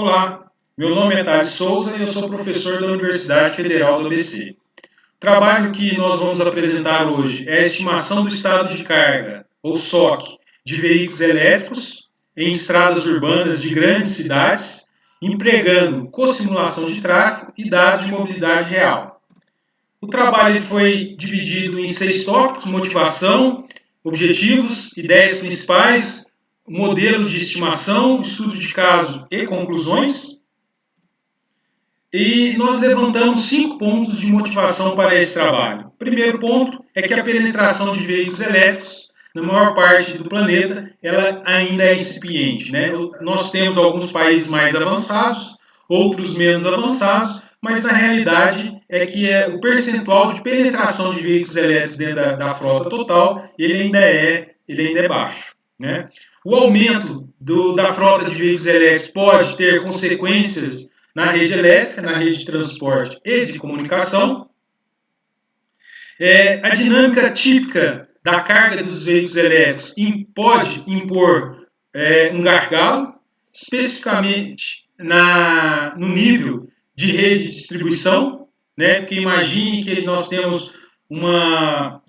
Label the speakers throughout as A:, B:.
A: Olá, meu nome é Thales Souza e eu sou professor da Universidade Federal do ABC. O trabalho que nós vamos apresentar hoje é a estimação do estado de carga, ou SOC, de veículos elétricos em estradas urbanas de grandes cidades, empregando co-simulação de tráfego e dados de mobilidade real. O trabalho foi dividido em 6 tópicos: motivação, objetivos, ideias principais, modelo de estimação, estudo de caso e conclusões. E nós levantamos 5 pontos de motivação para esse trabalho. O primeiro ponto é que a penetração de veículos elétricos, na maior parte do planeta, ela ainda é incipiente, né? Nós temos alguns países mais avançados, outros menos avançados, mas na realidade é que o percentual de penetração de veículos elétricos dentro da frota total, ele ainda é baixo, né? O aumento da frota de veículos elétricos pode ter consequências na rede elétrica, na rede de transporte e de comunicação. A dinâmica típica da carga dos veículos elétricos pode impor um gargalo, especificamente no nível de rede de distribuição, né? Porque imagine que nós temos uma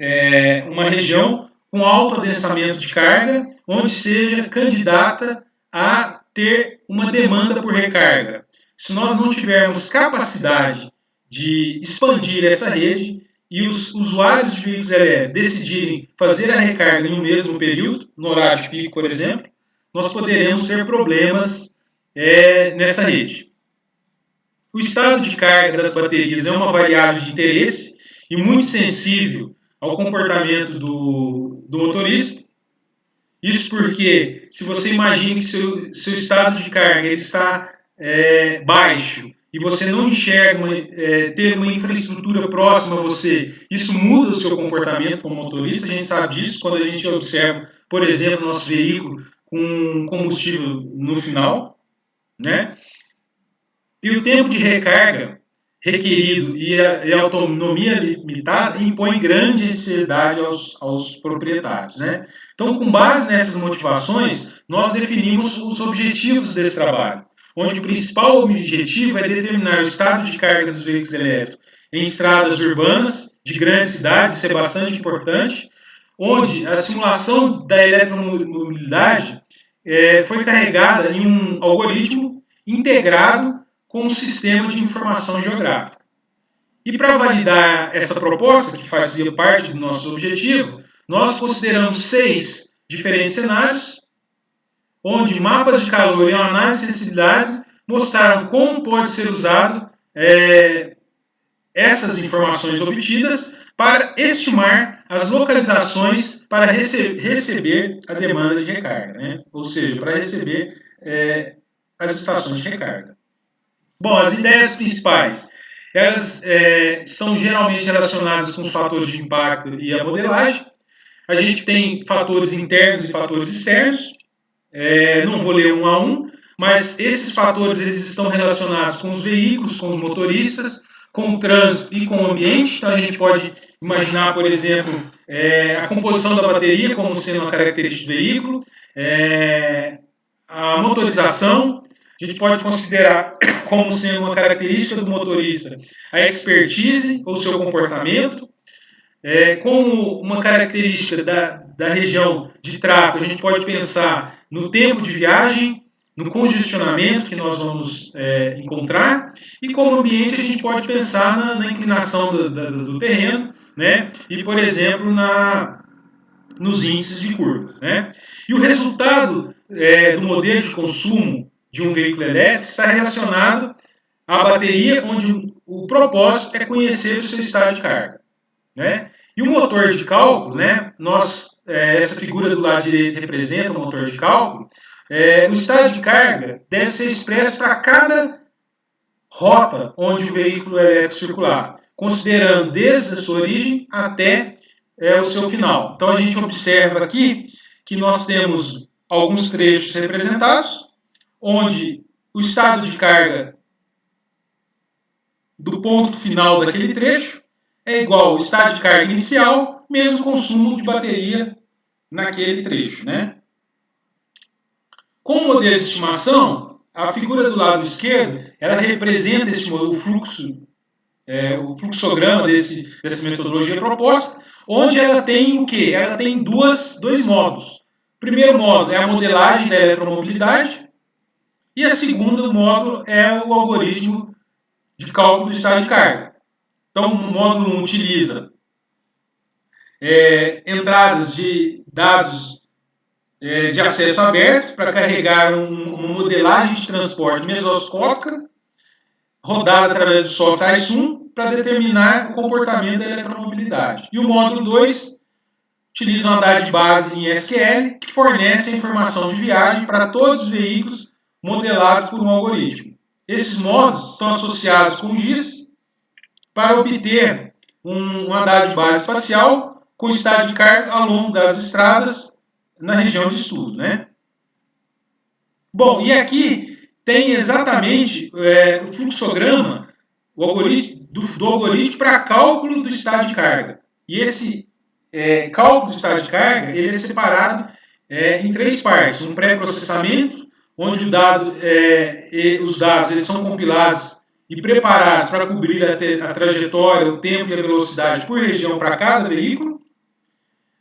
A: região com alto adensamento de carga, onde seja candidata a ter uma demanda por recarga. Se nós não tivermos capacidade de expandir essa rede e os usuários de veículos elétricos decidirem fazer a recarga em um mesmo período, no horário de pico, por exemplo, nós poderemos ter problemas nessa rede. O estado de carga das baterias é uma variável de interesse e muito sensível ao comportamento do motorista. Isso porque, se você imagina que seu estado de carga está baixo e você não enxerga ter uma infraestrutura próxima a você, isso muda o seu comportamento como motorista. A gente sabe disso quando a gente observa, por exemplo, nosso veículo com combustível no final, né? E o tempo de recarga requerido e a autonomia limitada impõe grande ansiedade aos proprietários, né? Então, com base nessas motivações, nós definimos os objetivos desse trabalho, onde o principal objetivo é determinar o estado de carga dos veículos elétricos em estradas urbanas de grandes cidades, isso é bastante importante, onde a simulação da eletromobilidade foi carregada em um algoritmo integrado com um sistema de informação geográfica. E para validar essa proposta, que fazia parte do nosso objetivo, nós consideramos 6 diferentes cenários, onde mapas de calor e uma análise de sensibilidade mostraram como pode ser usado essas informações obtidas para estimar as localizações para receber a demanda de recarga, né? Ou seja, para receber as estações de recarga. Bom, as ideias principais, elas são geralmente relacionadas com os fatores de impacto e a modelagem. A gente tem fatores internos e fatores externos. Não vou ler um a um, mas esses fatores eles estão relacionados com os veículos, com os motoristas, com o trânsito e com o ambiente. Então a gente pode imaginar, por exemplo, a composição da bateria como sendo uma característica do veículo, a motorização. A gente pode considerar como sendo uma característica do motorista a expertise ou seu comportamento. Como uma característica da região de tráfego, a gente pode pensar no tempo de viagem, no congestionamento que nós vamos encontrar, e como ambiente a gente pode pensar na inclinação do terreno, né? E, por exemplo, nos índices de curvas, né? E o resultado do modelo de consumo de um veículo elétrico está relacionado à bateria, onde o propósito é conhecer o seu estado de carga, né? E o motor de cálculo, né? Essa figura do lado direito representa o motor de cálculo. O estado de carga deve ser expresso para cada rota onde o veículo elétrico circular, considerando desde a sua origem até o seu final. Então a gente observa aqui que nós temos alguns trechos representados, onde o estado de carga do ponto final daquele trecho é igual ao estado de carga inicial, menos o consumo de bateria naquele trecho, né? Com o modelo de estimação, a figura do lado esquerdo, ela representa o fluxograma dessa metodologia proposta, onde ela tem o quê? Ela tem dois módulos. O primeiro módulo é a modelagem da eletromobilidade e o segundo módulo é o algoritmo de cálculo do estado de carga. Então, o módulo 1 utiliza entradas de dados de acesso aberto para carregar uma modelagem de transporte mesoscópica rodada através do software ICE1 para determinar o comportamento da eletromobilidade. E o módulo 2 utiliza uma data base em SQL que fornece a informação de viagem para todos os veículos modelados por um algoritmo. Esses módulos estão associados com GIS para obter uma data base espacial com estado de carga ao longo das estradas na região de estudo, né? Bom, e aqui tem exatamente o fluxograma do algoritmo para cálculo do estado de carga. E esse cálculo do estado de carga ele é separado em três partes. Um pré-processamento, onde os dados eles são compilados e preparados para cobrir a trajetória, o tempo e a velocidade por região para cada veículo.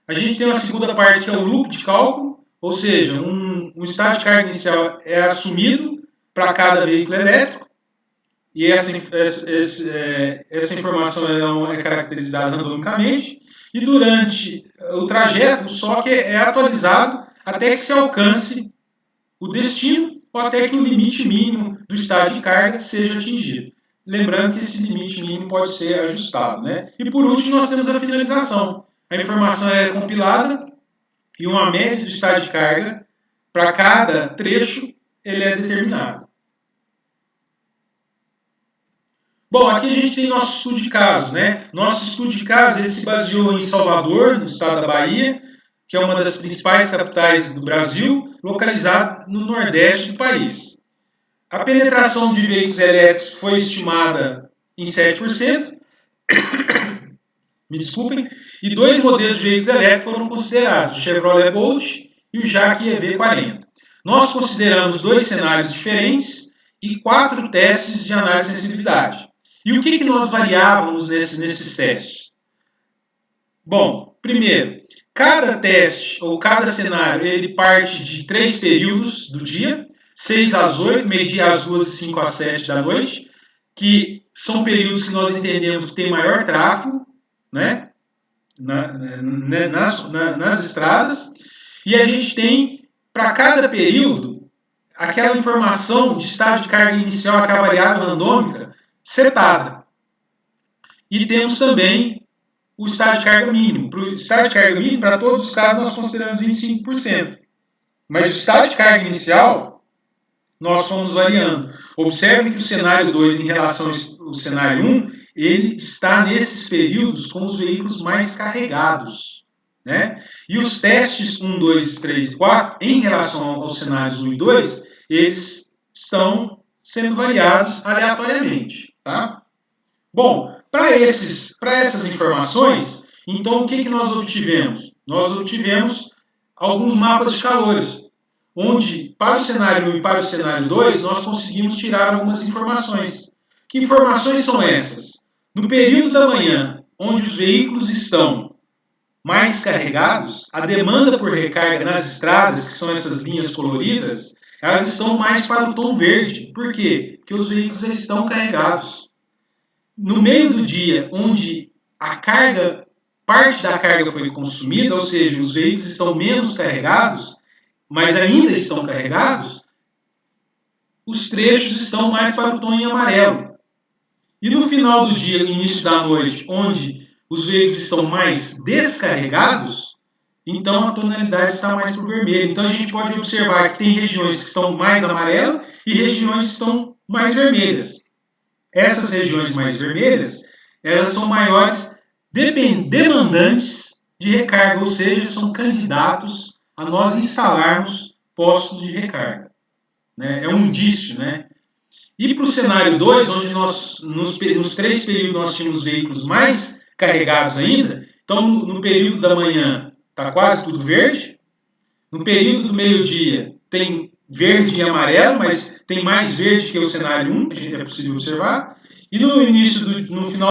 A: A gente tem uma segunda parte que é o loop de cálculo, ou seja, um estado de carga inicial é assumido para cada veículo elétrico e essa informação é caracterizada randomicamente e durante o trajeto o SOC é atualizado até que se alcance o destino ou até que o limite mínimo do estado de carga seja atingido. Lembrando que esse limite mínimo pode ser ajustado, né? E por último nós temos a finalização. A informação é compilada e uma média do estado de carga para cada trecho ele é determinado. Bom, aqui a gente tem nosso estudo de caso, né? Nosso estudo de caso ele se baseou em Salvador, no estado da Bahia, que é uma das principais capitais do Brasil, localizada no nordeste do país. A penetração de veículos elétricos foi estimada em 7%, me desculpem, e 2 modelos de veículos elétricos foram considerados, o Chevrolet Bolt e o Jaque EV40. Nós consideramos 2 cenários diferentes e 4 testes de análise de sensibilidade. E o que nós variávamos nesses testes? Bom, primeiro, cada teste ou cada cenário ele parte de 3 períodos do dia, 6 às 8, meio-dia às 2 e 5 às 7 da noite, que são períodos que nós entendemos que tem maior tráfego, né, nas estradas, e a gente tem, para cada período, aquela informação de estado de carga inicial, aquela variável randômica, setada. E temos também o estado de carga mínimo. Para o estado de carga mínimo, para todos os casos, nós consideramos 25%. Mas o estado de carga inicial, nós fomos variando. Observe que o cenário 2, em relação ao cenário 1, ele está nesses períodos com os veículos mais carregados, né? E os testes 1, 2, 3 e 4, em relação aos cenários 1 e 2, eles estão sendo variados aleatoriamente, tá? Bom, para essas informações, então o que nós obtivemos? Nós obtivemos alguns mapas de calores, onde para o cenário 1 e para o cenário 2 nós conseguimos tirar algumas informações. Que informações são essas? No período da manhã, onde os veículos estão mais carregados, a demanda por recarga nas estradas, que são essas linhas coloridas, elas estão mais para o tom verde. Por quê? Porque os veículos já estão carregados. No meio do dia, onde parte da carga foi consumida, ou seja, os veículos estão menos carregados, mas ainda estão carregados, os trechos estão mais para o tom em amarelo. E no final do dia, início da noite, onde os veículos estão mais descarregados, então a tonalidade está mais para o vermelho. Então a gente pode observar que tem regiões que estão mais amarelas e regiões que estão mais vermelhas. Essas regiões mais vermelhas, elas são maiores demandantes de recarga, ou seja, são candidatos a nós instalarmos postos de recarga. Né? É um indício, né? E para o cenário 2, onde nós, nos 3 períodos nós tínhamos veículos mais carregados ainda, então no período da manhã está quase tudo verde, no período do meio-dia tem verde e amarelo, mas tem mais verde que o cenário 1, é possível observar. E no final